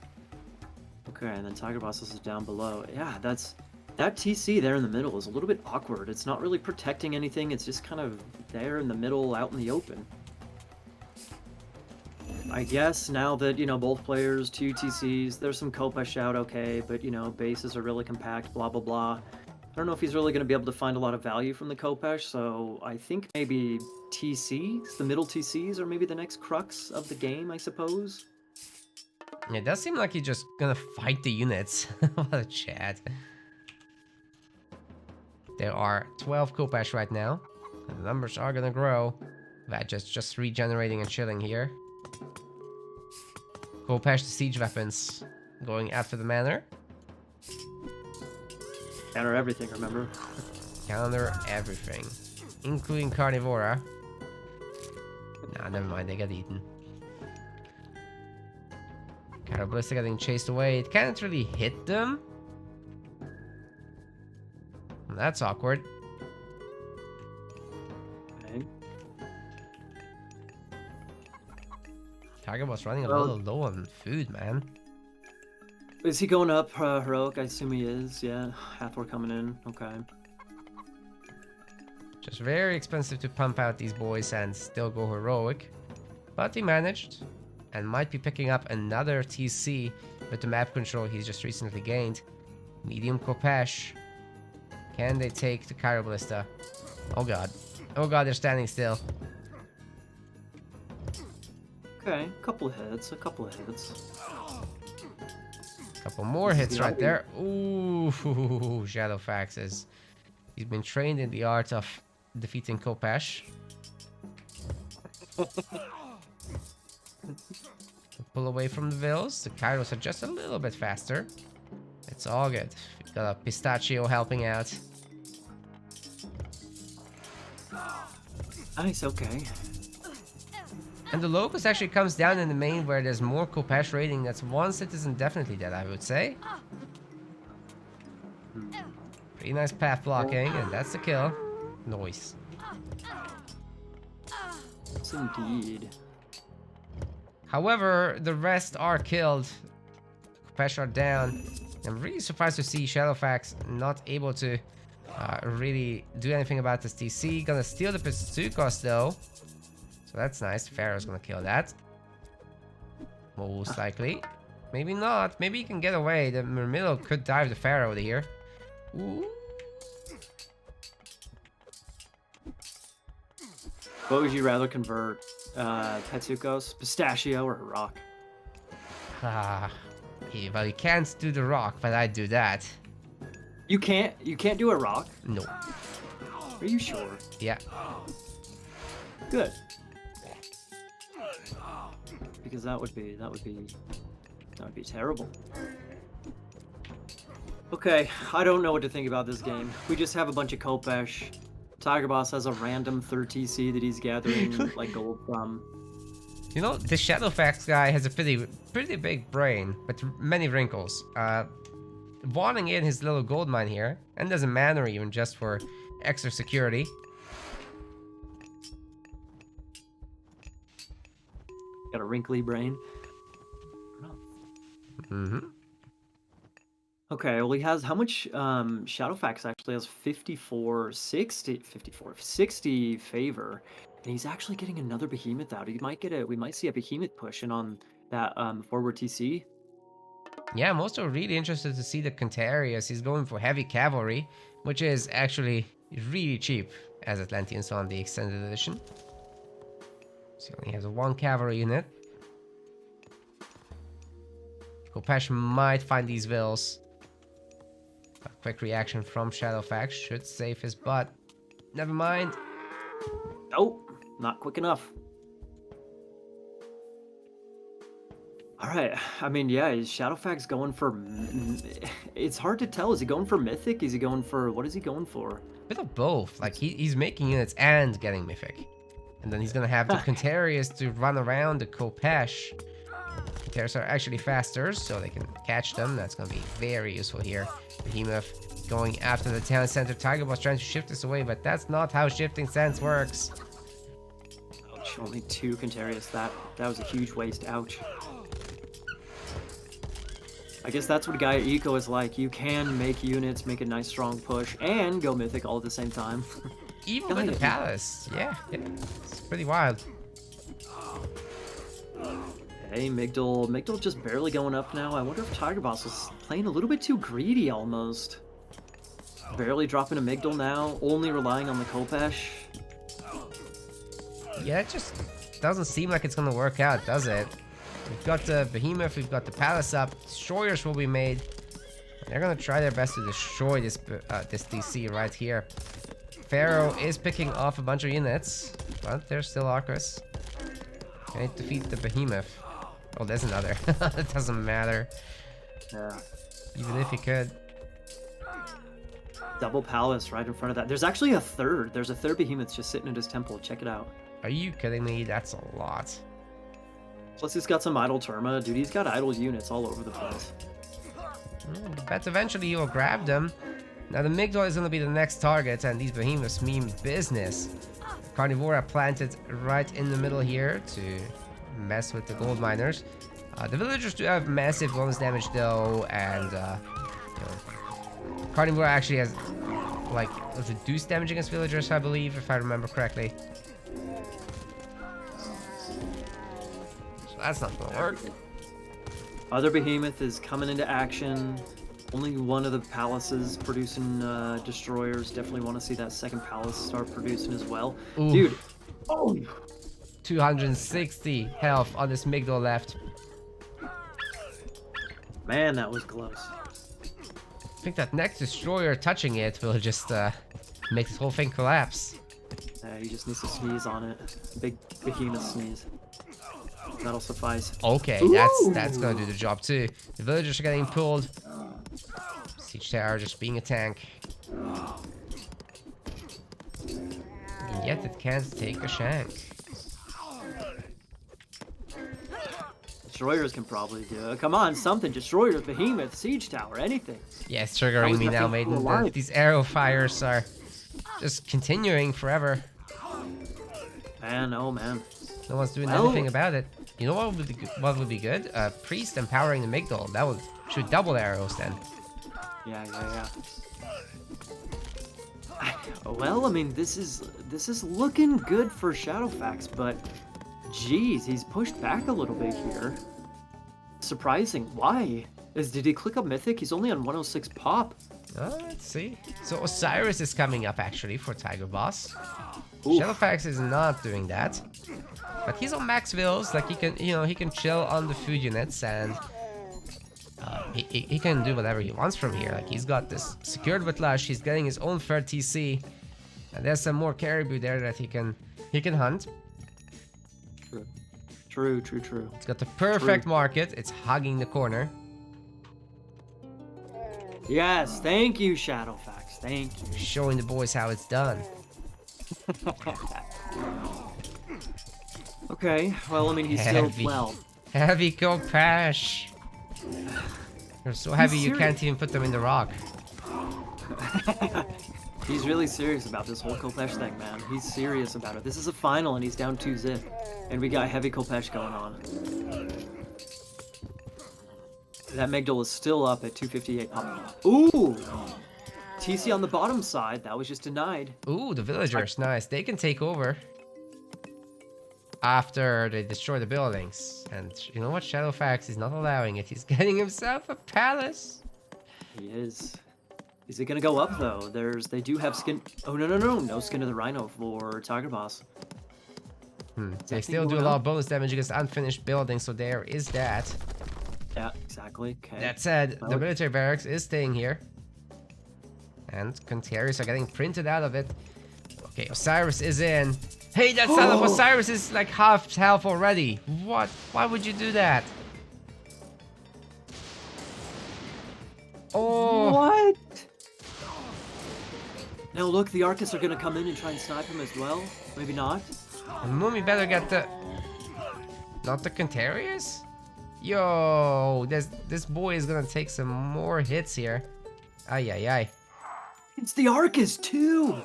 Okay, and then Tigerboss is down below. Yeah, that TC there in the middle is a little bit awkward. It's not really protecting anything. It's just kind of there in the middle, out in the open. I guess now that, you know, both players, 2 TCs, there's some Kopesh out, okay, but, you know, bases are really compact, blah, blah, blah. I don't know if he's really going to be able to find a lot of value from the Kopesh, so I think maybe TCs, the middle TCs, are maybe the next crux of the game, I suppose. Yeah, it does seem like he's just gonna fight the units. What a chat. There are 12 Kopesh right now. The numbers are gonna grow. That just regenerating and chilling here. Kopesh the siege weapons going after the manor. Counter everything, remember? Counter everything, including Carnivora. Nah, never mind, they got eaten. Catabalista getting chased away. It can't really hit them. That's awkward. Okay. Tigerboss running a little low on food, man. Is he going up heroic? I assume he is. Yeah, Hathor coming in. Okay. Just very expensive to pump out these boys and still go heroic. But he managed. And might be picking up another TC with the map control he's just recently gained. Medium Kopesh. Can they take the Carabalista? Oh god. Oh god, they're standing still. Okay, a couple of hits, a couple of hits. Couple more hits right there. Ooh, ShadowFax is... He's been trained in the art of defeating Kopesh. Pull away from the Vills. The Kairos are just a little bit faster. It's all good. We got a Pistachio helping out. Nice, okay. And the Locust actually comes down in the main where there's more Kopesh raiding. That's one citizen definitely dead, I would say. Pretty nice path blocking, and that's the kill. Nice. Yes, indeed. However, the rest are killed. Kopesh are down. I'm really surprised to see ShadowFax not able to really do anything about this TC. Gonna steal the Pizzucos though. So that's nice. Pharaoh's gonna kill that. Most likely. Maybe not. Maybe he can get away. The Myrmidon could dive the Pharaoh over here. Ooh. What would you rather convert? Petsukos, Pistachio, or Rock? Yeah, well, you can't do the rock, but I'd do that. You can't do a Rock? No. Are you sure? Yeah. Good. Because that would be terrible. Okay, I don't know what to think about this game. We just have a bunch of Kopesh. Tigerboss has a random 3rd TC that he's gathering like gold from. You know, the ShadowFax guy has a pretty big brain, but many wrinkles. Wanting in his little gold mine here, and doesn't matter even just for extra security. Got a wrinkly brain. Mm-hmm. Okay, well he has how much ShadowFax actually has 60 favor. And he's actually getting another behemoth out. We might see a behemoth pushing on that forward TC. Yeah, I'm also really interested to see the Contarius. He's going for heavy cavalry, which is actually really cheap as Atlanteans on the extended edition. So he only has a 1 cavalry unit. Kopesh might find these vills. A quick reaction from ShadowFax should save his butt. Never mind. Oh, not quick enough. All right. I mean, yeah, is ShadowFax going for... It's hard to tell. Is he going for Mythic? Is he going for... What is he going for? Bit of both. Like, he's making units and getting Mythic. And then he's going to have the Contarius to run around the Kopesh. Contarius are actually faster, so they can catch them. That's going to be very useful here. Behemoth going after the town center. Tigerboss trying to shift this away, but that's not how shifting sense works. Ouch, only 2 Contarius. That was a huge waste. Ouch. I guess that's what Gaia Eco is like. You can make units, make a nice strong push, and go Mythic all at the same time. Even with the Palace. Yeah, it's pretty wild. Hey, Migdal just barely going up now. I wonder if Tigerboss is playing a little bit too greedy almost. Barely dropping a Migdal now, only relying on the Kopesh. Yeah, it just doesn't seem like it's gonna work out, does it? We've got the Behemoth, we've got the Palace up, Destroyers will be made. They're gonna try their best to destroy this DC right here. Pharaoh is picking off a bunch of units, but there's still Arcus. Can he defeat the Behemoth? Oh, there's another. It doesn't matter. Yeah. Even if he could. Double Palace right in front of that. There's actually a 3rd. There's a 3rd Behemoth just sitting at his temple. Check it out. Are you kidding me? That's a lot. Plus he's got some idle Terma. Dude, he's got idle units all over the place. But eventually he will grab them. Now the Migdal is going to be the next target, and these Behemoths mean business. Carnivora planted right in the middle here to mess with the gold miners. The villagers do have massive bonus damage though, and Carnivora actually has like reduced damage against villagers, I believe, if I remember correctly. So that's not gonna work. Other Behemoth is coming into action. Only one of the palaces producing destroyers. Definitely want to see that 2nd palace start producing as well. Oof. Dude. Oh. 260 health on this Migdal left. Man, that was close. I think that next destroyer touching it will just make this whole thing collapse. He just needs to sneeze on it. Big Behemoth sneeze. That'll suffice. Okay, that's gonna do the job too. The villagers are getting pulled. Siege Tower just being a tank. And yet it can't take a shank. Destroyers can probably do it. Come on, something. Destroyers, Behemoth, Siege Tower, anything. Yeah, it's triggering me now, Maiden. These arrow fires are just continuing forever. Man, oh man. No one's doing anything about it. You know what would be good? Priest empowering the Migdal. That would shoot double arrows then. Yeah. Well, I mean, this is looking good for ShadowFax, but geez, he's pushed back a little bit here. Surprising. Why? Did he click up Mythic? He's only on 106 pop. Let's see. So Osiris is coming up actually for Tigerboss. ShadowFax is not doing that, but he's on max vills. Like he can chill on the food units, and he can do whatever he wants from here. Like he's got this secured with Lush. He's getting his own 3rd TC. And there's some more caribou there that he can hunt. True. True. It's got the perfect market. It's hugging the corner. Yes, thank you, ShadowFax. Thank you. Showing the boys how it's done. Okay, well, I mean, he's Heavy. still, well... Heavy Kopesh. They're so heavy you can't even put them in the rock. He's really serious about this whole Kopesh thing, man. He's serious about it. This is a final, and he's down 2-zip. And we got heavy Kopesh going on. That Migdal is still up at 258 pop. Ooh! TC on the bottom side, that was just denied. Ooh, the villagers, nice. They can take over after they destroy the buildings. And you know what? ShadowFax is not allowing it. He's getting himself a palace. He is. Is it gonna go up though? They do have skin. Oh no skin of the rhino for Tigerboss. They still do a lot of bonus damage against unfinished buildings, so there is that. Yeah, exactly. Okay. That said, the military barracks is staying here. And Contarius are getting printed out of it. Okay, Osiris is in. Hey, that son of Osiris is like half health already. What? Why would you do that? Oh. What? Now look, the Arcus are gonna come in and try and snipe him as well. Maybe not. The Mummy better get the... Not the Contarius? Yo, this boy is gonna take some more hits here. Ay, ay, ay. It's the Arcus too!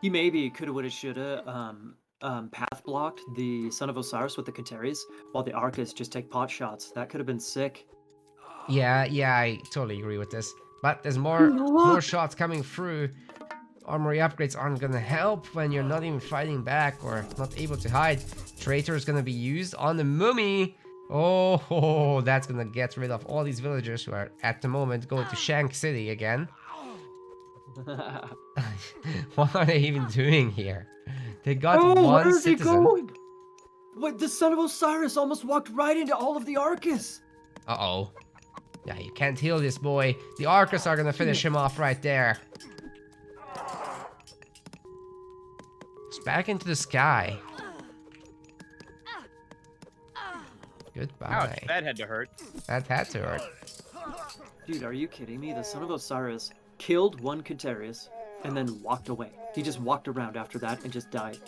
He maybe coulda, woulda, shoulda path blocked the Son of Osiris with the Contarius, while the Arcus just take pot shots. That could have been sick. Yeah, I totally agree with this. But there's more shots coming through. Armory upgrades aren't gonna help when you're not even fighting back or not able to hide. Traitor is gonna be used on the Mummy. Oh, that's gonna get rid of all these villagers who are at the moment going to Shank City again. What are they even doing here? They got one citizen. Going? What? The Son of Osiris almost walked right into all of the Arcus. Uh-oh. Yeah, you can't heal this boy. The Arcus are gonna finish him off right there. It's back into the sky. Goodbye. Ouch, that had to hurt. That had to hurt. Dude, are you kidding me? The Son of Osiris killed one Contarius and then walked away. He just walked around after that and just died.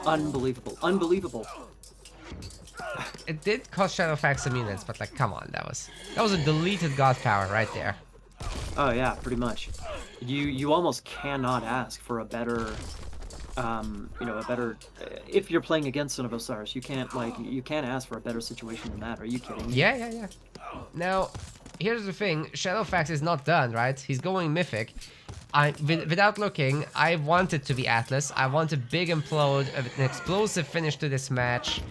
Unbelievable. Unbelievable. It did cost ShadowFax some units, but like, come on, that was a deleted god power right there. Oh yeah, pretty much. You almost cannot ask for a better, if you're playing against Son of Osiris, you can't ask for a better situation than that. Are you kidding me? Yeah. Now, here's the thing, ShadowFax is not done, right? He's going Mythic. Without looking, I want it to be Atlas. I want a big implode, an explosive finish to this match.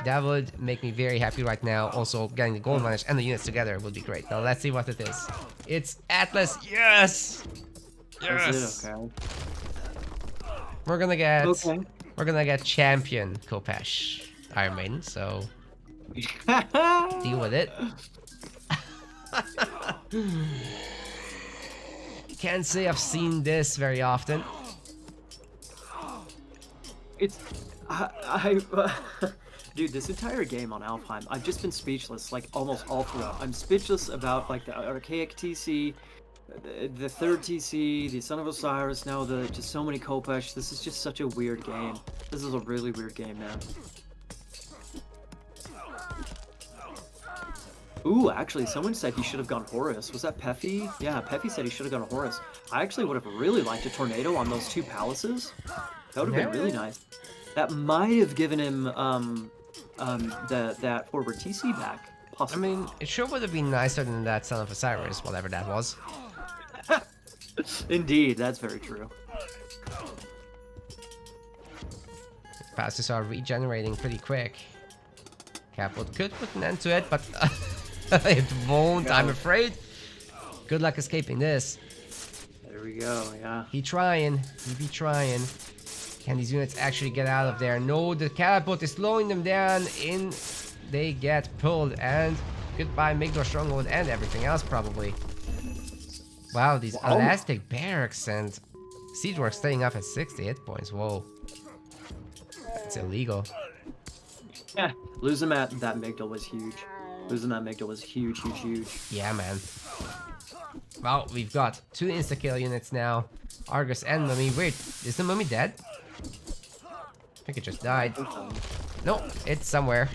That would make me very happy right now. Also, getting the gold manage and the units together would be great. Now, let's see what it is. It's Atlas. Yes! Yes! Okay. We're gonna get champion Kopesh Iron Maiden, so deal with it. Can't say I've seen this very often. It's dude, this entire game on Alfheim, I've just been speechless, like almost all throughout. I'm speechless about like the archaic TC, the third TC, the Son of Osiris, now just so many Kopesh. This is just such a weird game. This is a really weird game, man. Ooh, actually, someone said he should have gone Horus. Was that Peffy? Yeah, Peffy said he should have gone Horus. I actually would have really liked a tornado on those two palaces. That would have been really nice. That might have given him that forward TC back. Possibly. I mean, it sure would have been nicer than that Son of Osiris, whatever that was. Indeed, that's very true. Passes are regenerating pretty quick. Capwood could put an end to it, but it won't, I'm afraid. Good luck escaping this. There we go, yeah. He be trying. Can these units actually get out of there? No, the catapult is slowing them down. They get pulled, and goodbye Migdal Stronghold and everything else probably. Wow, these Oh, elastic barracks and siege work staying up at 60 hit points. Whoa. That's illegal. yeah. Losing that Migdal was huge. Losing that Migdal was huge, huge, huge. Yeah, man. Well, we've got 2 insta-kill units now. Argus and Mummy. Wait, is the Mummy dead? I think it just I died. think so. No, it's somewhere.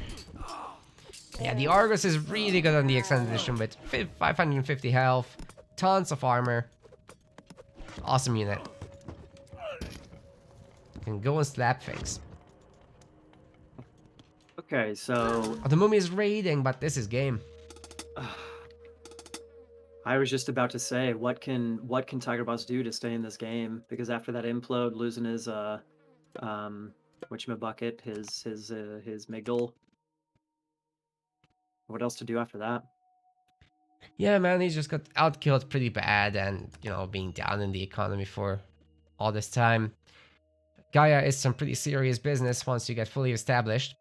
Yeah, the Argus is really good on the extended edition with 550 health, tons of armor. Awesome unit. Can go and slap things. Okay, so Oh, the Mummy is raiding, but this is game. I was just about to say, what can Tigerboss do to stay in this game? Because after that implode, losing his whatchamacallit, his Migdal. What else to do after that? Yeah, man, he's just got outkilled pretty bad and, you know, being down in the economy for all this time. Gaia is some pretty serious business once you get fully established.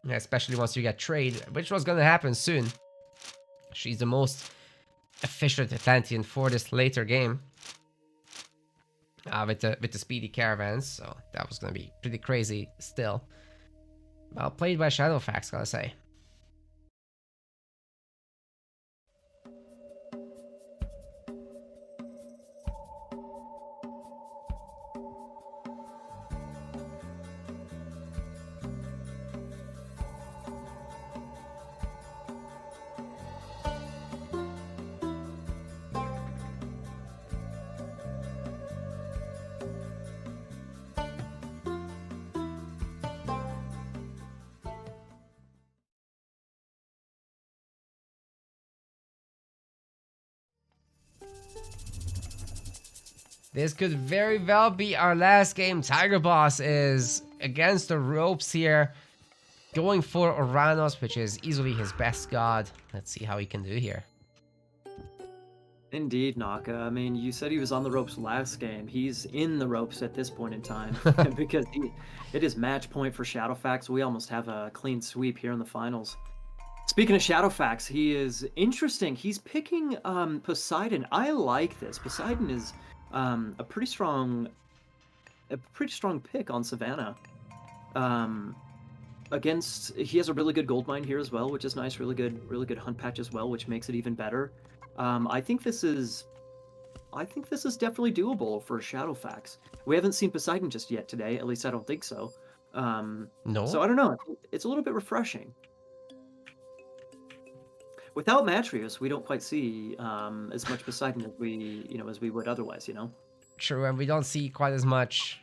Especially once you get trade, which was gonna happen soon. She's the most efficient Atlantean for this later game. With the speedy caravans, so that was gonna be pretty crazy still. Well played by ShadowFax, gotta say. This could very well be our last game. Tigerboss is against the ropes here, going for Oranos, which is easily his best god. Let's see how he can do here. Indeed, Naka. I mean, you said he was on the ropes last game. He's in the ropes at this point in time because it is match point for ShadowFax. We almost have a clean sweep here in the finals. Speaking of ShadowFax, he is interesting. He's picking Poseidon. I like this. Poseidon is a pretty strong pick on Savannah. He has a really good gold mine here as well, which is nice. Really good hunt patch as well, which makes it even better. I think this is definitely doable for ShadowFax. We haven't seen Poseidon just yet today. At least I don't think so. No? So I don't know. It's a little bit refreshing. Without Matrius, we don't quite see as much Poseidon as we would otherwise. True, and we don't see quite as much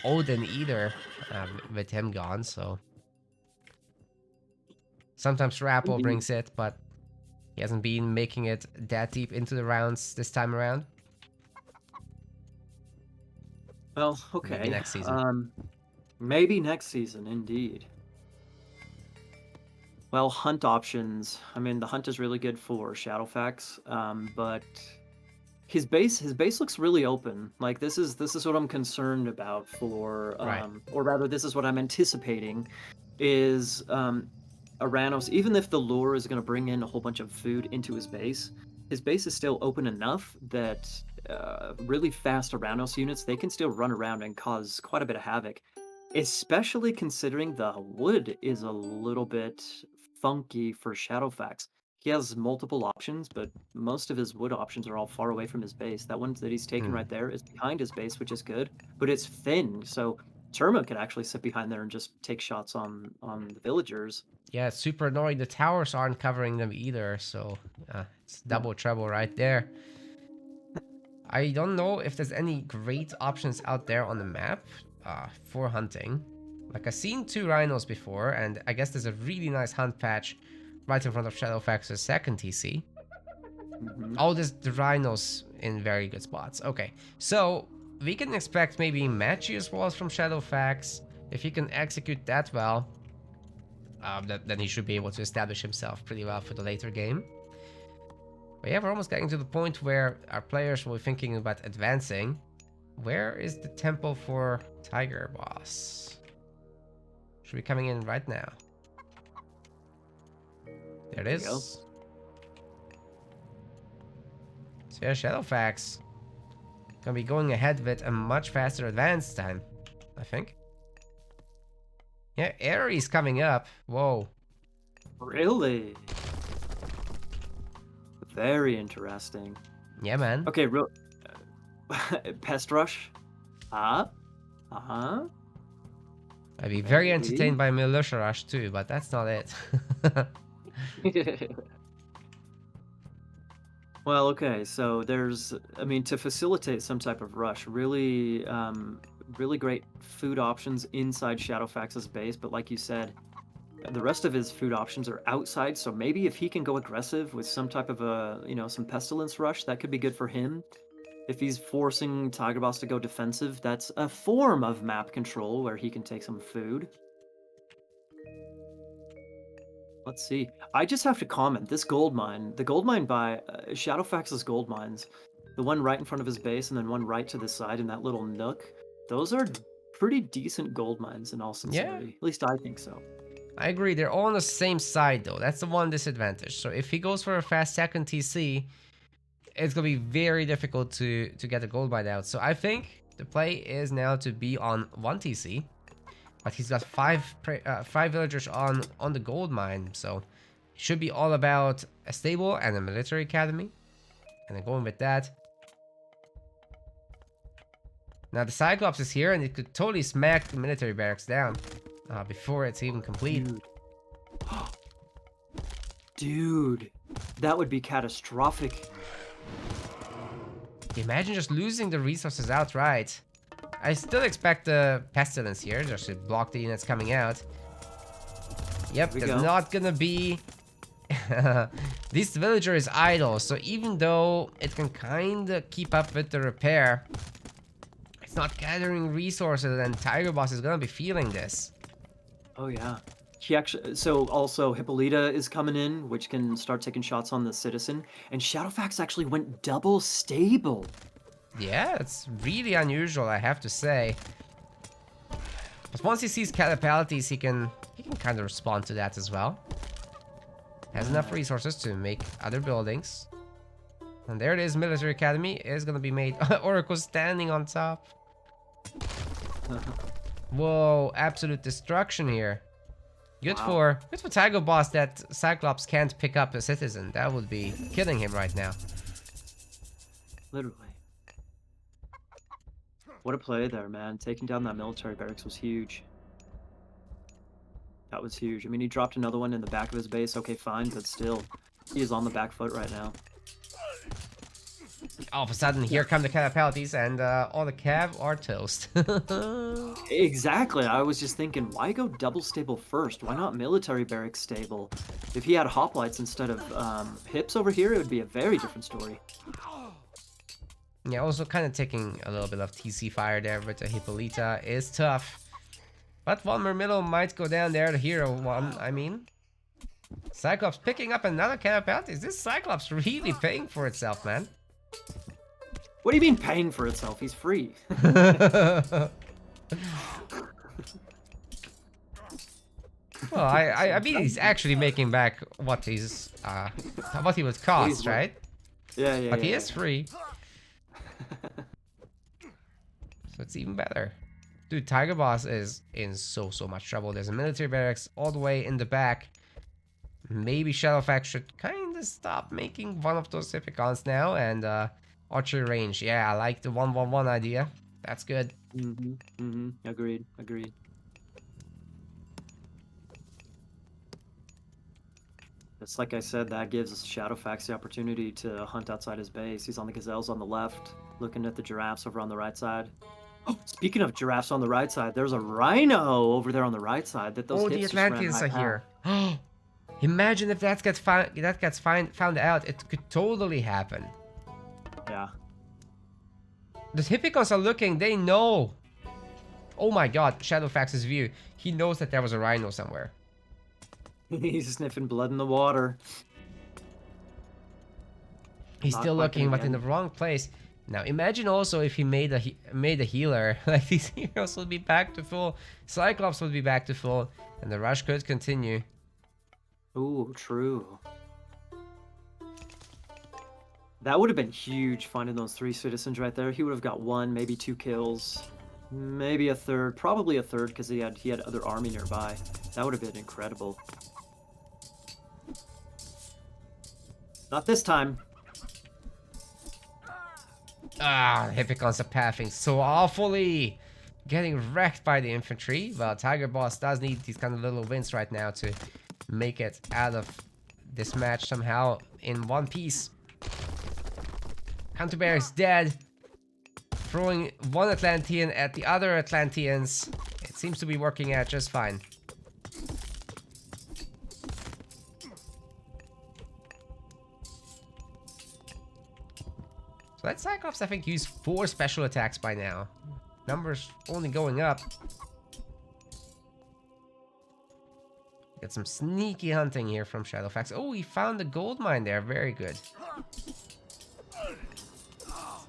Odin either, with him gone, so... Sometimes Rapple brings it, but he hasn't been making it that deep into the rounds this time around. Well, okay. Maybe next season. Maybe next season, indeed. Well, hunt options. I mean, the hunt is really good for ShadowFax, but his base looks really open. Like this is what I'm concerned about for, Right. or rather, this is what I'm anticipating, is Aranos. Even if the lure is going to bring in a whole bunch of food into his base is still open enough that really fast Aranos units, they can still run around and cause quite a bit of havoc. Especially considering the wood is a little bit funky for ShadowFax. He has multiple options, but most of his wood options are all far away from his base. That one that he's taken right there is behind his base, which is good, but it's thin, so Terma could actually sit behind there and just take shots on the villagers. Yeah, it's super annoying. The towers aren't covering them either, so it's double trouble right there. I don't know if there's any great options out there on the map for hunting. Like, I've seen 2 rhinos before, and I guess there's a really nice hunt patch right in front of ShadowFax's second TC. Oh, there's the rhinos in very good spots. Okay, so we can expect maybe Matchius walls from ShadowFax. If he can execute that well, then he should be able to establish himself pretty well for the later game. But yeah, we're almost getting to the point where our players will be thinking about advancing. Where is the temple for Tigerboss? Should be coming in right now. There it is. Yeah, ShadowFax gonna be going ahead with a much faster advance time, I think. Yeah, Ares coming up. Whoa. Really? Very interesting. Yeah, man. Okay, real Pest Rush. Uh-huh. I'd be very Maybe. entertained by Militia Rush too, but that's not it. Well, okay, so there's, I mean, to facilitate some type of rush, really, really great food options inside ShadowFax's base, but like you said, the rest of his food options are outside, so maybe if he can go aggressive with some type of a, some Pestilence Rush, that could be good for him. If he's forcing Tigerboss to go defensive, that's a form of map control where he can take some food. Let's see. I just have to comment, this gold mine, the gold mine by ShadowFax's gold mines, the one right in front of his base and then one right to the side in that little nook, those are pretty decent gold mines in all sincerity. At least I think so. I agree, they're all on the same side though. That's the one disadvantage. So if he goes for a fast second TC, it's gonna be very difficult to get the gold mine out. So I think the play is now to be on 1 TC. But he's got five villagers on the gold mine, so it should be all about a stable and a military academy. And then going with that. Now the Cyclops is here, and it could totally smack the military barracks down before it's even complete. Dude, that would be catastrophic. Imagine just losing the resources outright. I still expect the Pestilence here, just to block the units coming out. Yep, there's not gonna be... This villager is idle, so even though it can kinda keep up with the repair, it's not gathering resources, and Tigerboss is gonna be feeling this. Oh yeah. He actually, so also Hippolyta is coming in, which can start taking shots on the citizen, and ShadowFax actually went double stable. Yeah, it's really unusual, I have to say. But once he sees Catapulties, he can kind of respond to that as well. Has enough resources to make other buildings. And there it is, Military Academy is gonna be made. Oracle standing on top. Whoa, absolute destruction here. Good for Tigerboss that Cyclops can't pick up a citizen. That would be killing him right now. Literally. What a play there, man. Taking down that military barracks was huge. That was huge. I mean, he dropped another one in the back of his base. Okay, fine, but still, he is on the back foot right now. All of a sudden, here come the Catapulties, and all the Cav are toast. Exactly. I was just thinking, why go double stable first? Why not military barracks stable? If he had hoplites instead of hips over here, it would be a very different story. Yeah, also kind of taking a little bit of TC fire there with the Hippolyta is tough. But one Myrmidon might go down there, the hero one, I mean. Cyclops picking up another Catapult. Is this Cyclops really paying for itself, man? What do you mean paying for itself? He's free. Well, I mean, he's actually making back what he's what he would cost, right? Yeah. But he is free. So it's even better. Dude, Tigerboss is in so much trouble. There's a military barracks all the way in the back. Maybe ShadowFax should kind of stop making one of those Hippicons now and archery range. Yeah, I like the 1-1-1 idea. That's good. Agreed. It's like I said, that gives ShadowFax the opportunity to hunt outside his base. He's on the gazelles on the left, looking at the giraffes over on the right side. Oh, speaking of giraffes on the right side, there's a rhino over there on the right side that those the Atlanteans are here. Imagine if that gets found out. It could totally happen. Yeah. The Hippicons are looking. They know. Oh my god, ShadowFax's view. He knows that there was a rhino somewhere. He's sniffing blood in the water. He's still looking, but in the wrong place. Now imagine also if he made a healer. Like, these heroes would be back to full. Cyclops would be back to full, and the rush could continue. Ooh, true. That would have been huge finding those 3 citizens right there. He would have got 1, maybe 2 kills, maybe a third, probably a third because he had other army nearby. That would have been incredible. Not this time. Ah, Hippicons are pathing so awfully. Getting wrecked by the infantry. Well, Tigerboss does need these kind of little wins right now to make it out of this match somehow in one piece. Counterbear is dead. Throwing one Atlantean at the other Atlanteans. It seems to be working out just fine. So that Cyclops, I think, used 4 special attacks by now. Numbers only going up. Get some sneaky hunting here from ShadowFax. Oh, he found the gold mine there. Very good.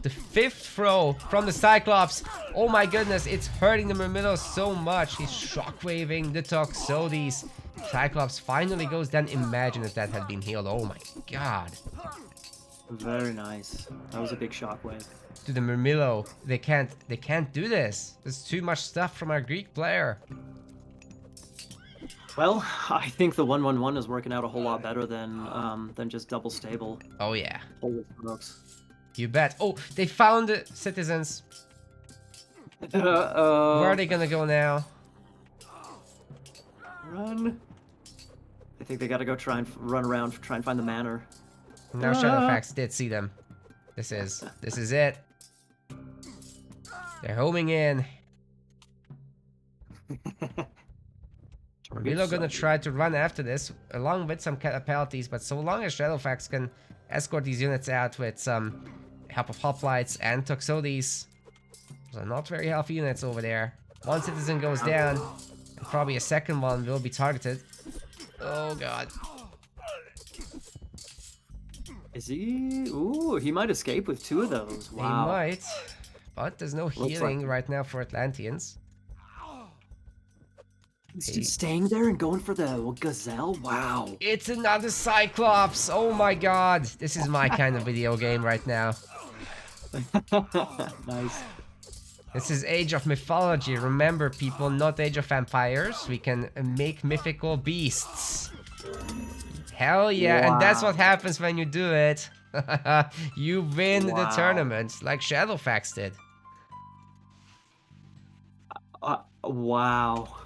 The 5th throw from the Cyclops. Oh my goodness, it's hurting the Murmillo so much. He's shockwaving the Toxotes. Cyclops finally goes down. Imagine if that had been healed. Oh my god. Very nice. That was a big shockwave. To the Murmillo, they can't do this. There's too much stuff from our Greek player. Well, I think the 1-1-1 is working out a whole lot better than just double stable. Oh yeah. Holy smokes. You bet. Oh, they found the citizens. Where are they gonna go now? Run. I think they gotta go try and run around, try and find the manor. Now ShadowFax did see them. This is it. They're homing in. We're gonna try to run after this, along with some catapulties, but so long as ShadowFax can escort these units out with some help of hoplites and Toxotes. Those are not very healthy units over there. One citizen goes down, and probably a second one will be targeted. Oh god. Is he? Ooh, he might escape with 2 of those. Wow. He might, but there's no healing right now for Atlanteans. He's just staying there and going for the gazelle. Wow. It's another Cyclops. Oh my god. This is my kind of video game right now. Nice. This is Age of Mythology. Remember, people, not Age of Vampires. We can make mythical beasts. Hell yeah, and that's what happens when you do it. You win the tournament, like ShadowFax did. Wow.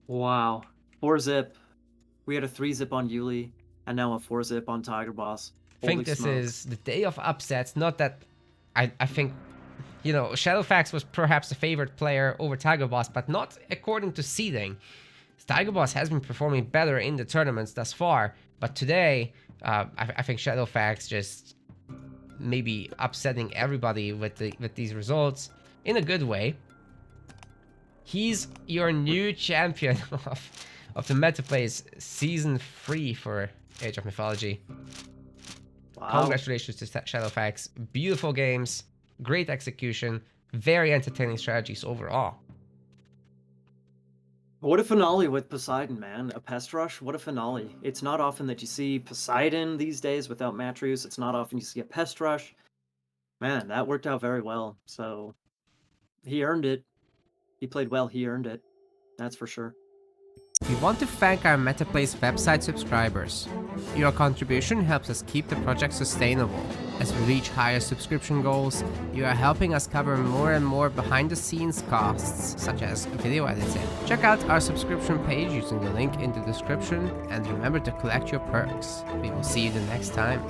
Wow. 4-zip. We had a 3-zip on Yuli, and now a 4-zip on Tigerboss. I think this is the day of upsets. Not that I think, you know, ShadowFax was perhaps the favorite player over Tigerboss, but not according to seeding. Tigerboss has been performing better in the tournaments thus far, but today, I think ShadowFax just maybe upsetting everybody with these results in a good way. He's your new champion of the Metaplays Season 3 for Age of Mythology. Wow. Congratulations to ShadowFax. Beautiful games, great execution, very entertaining strategies overall. What a finale with Poseidon, man. A pest rush, what a finale. It's not often that you see Poseidon these days without Matreus. It's not often you see a pest rush. Man, that worked out very well. So, he earned it. He played well, he earned it. That's for sure. We want to thank our Metaplays website subscribers. Your contribution helps us keep the project sustainable. As we reach higher subscription goals, you are helping us cover more and more behind-the-scenes costs, such as video editing. Check out our subscription page using the link in the description, and remember to collect your perks. We will see you the next time.